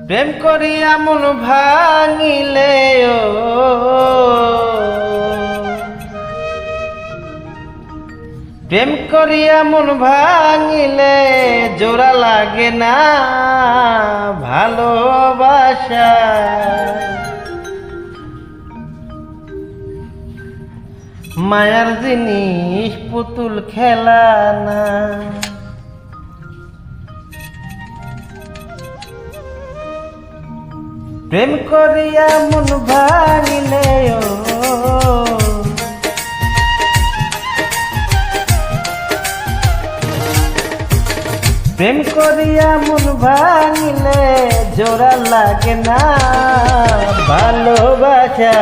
প্রেম করিয়া মন ভাঙিলে প্রেম করিয়া মন ভাঙিলে জোড়া লাগে না ভালোবাসা। মায়ার জিনিস পুতুল খেলা না। প্রেম করিয়া মন ভাঙিলে প্রেম করিয়া মন ভাঙিলে জোড়া লাগে না ভালোবাসা।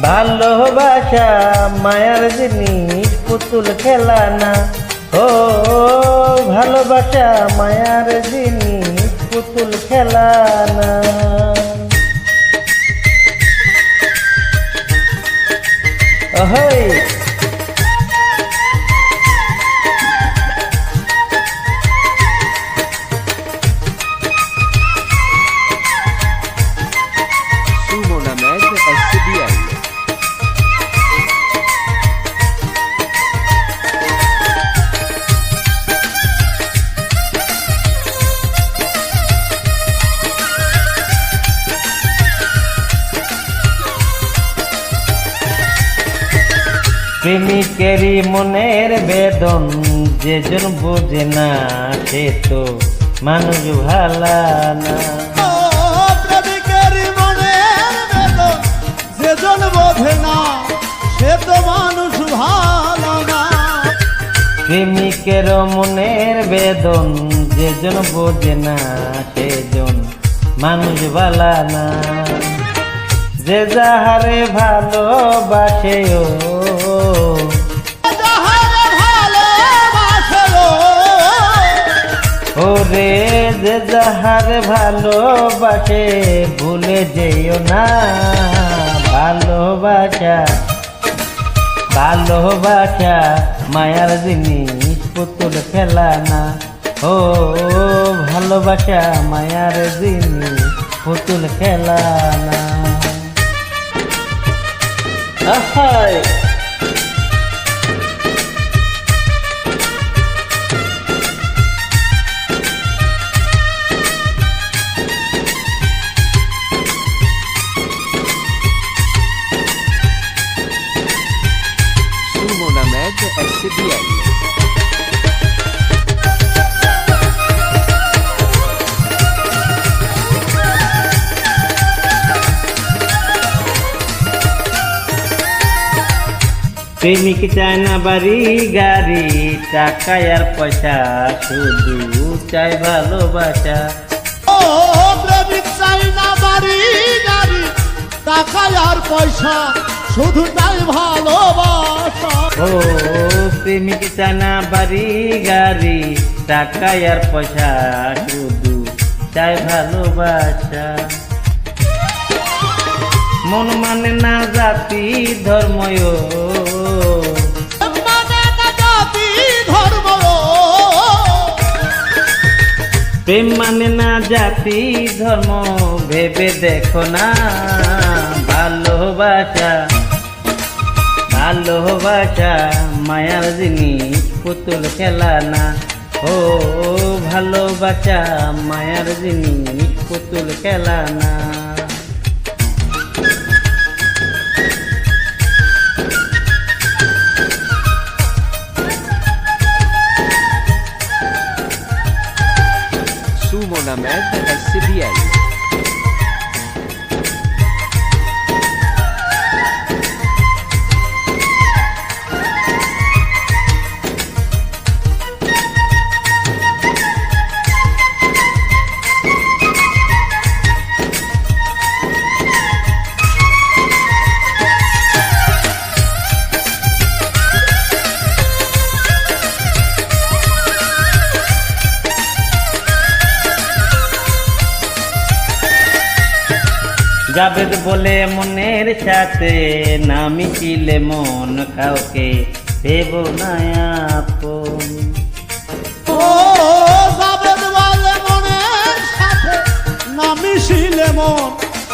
ভালোবাসা মায়ার জিনিস পুতুল খেলা না। ও ভালোবাসা মায়ার জিনিস পুতুল খেলা না। ওহই Summon Ahmed SBL. প্রেমিকেরই মনের বেদন যেজন বোঝে না সে তো মানুষ ভালা না। প্রেমিকের মনের বেদন যেজন বোঝে না সে তো মানুষ ভালো না। প্রেমিকের মনের বেদন যেজন বোঝে না সেজন মানুষ ভালা না। যে যাহারে ভালোবাসে ওরে যে যাহারে ভালোবাসে ভুলে যেও না ভালোবাসা। ভালোবাসা মায়ার জিনিস পুতুল খেলা না। ও ভালোবাসা মায়ার জিনিস পুতুল খেলা না। আহাই Summon Ahmed SBL. প্রেমিক চায় না বাড়ি গাড়ি টাকা আর পয়সা শুধু চাই ভালোবাসা। ও প্রেমিক চাই না বাড়ি গাড়ি টাকা আর পয়সা শুধু তাই ভালোবাসা। ও প্রেমিক চায় না বাড়ি গাড়ি টাকা আর পয়সা শুধু চাই ভালোবাসা। মন মানে না জাতি ধর্ম প্রেম মানে না জাতি ধর্ম ভেবে দেখো না ভালোবাসা। ভালোবাসা মায়ার জিনিস পুতুল খেলা না। ও ভালোবাসা মায়ার জিনিস পুতুল খেলা না। Summon Ahmed SBL. জাবেদ বলে মনের সাথে না মিশিলে মন কাউকে দেব না আপন। ও জাবেদ বলে মনের সাথে রে মন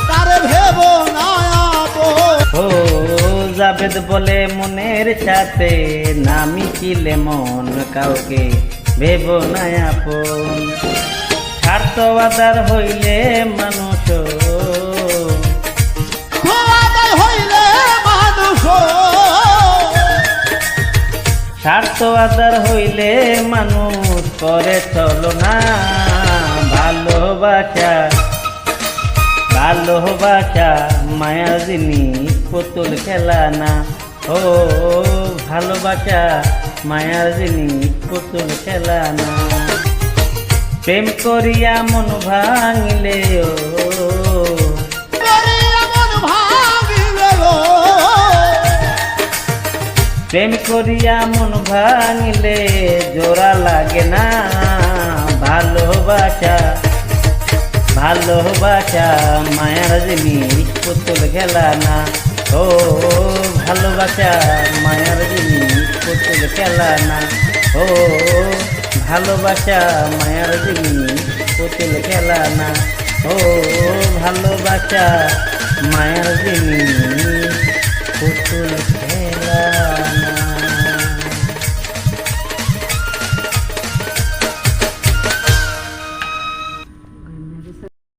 তারে ভেব না আপন। ও জাবেদ বলে মনের সাথে না মিশিলে মন কাউকে ভেব না আপন। স্বার্থ আদার হইলে মানুষ খোয়াদাই হইলে মানুষ স্বার্থ আদার হইলে মানুষ করে চলো না। ভালোবাসা ভালোবাসা মায়া জিনিস পুতুল খেলা না। ও ভালোবাসা মায়া জিনিস পুতুল খেলা না। প্রেম করিয়া মন ভাঙিলে ও করিয়া মন ভাঙিলে গো প্রেম করিয়া মন ভাঙিলে জোড়া লাগে না। ভালোবাসা ভালোবাসা মায়ার জিনিস পুতুল খেলা না। ও ভালোবাসা মায়ার জিনিস পুতুল খেলা না। ও ভালোবাসা মায়ার জিনিস পুতুল খেলা না। ও ভালোবাসা মায়ার জিনিস পুতুল খেলা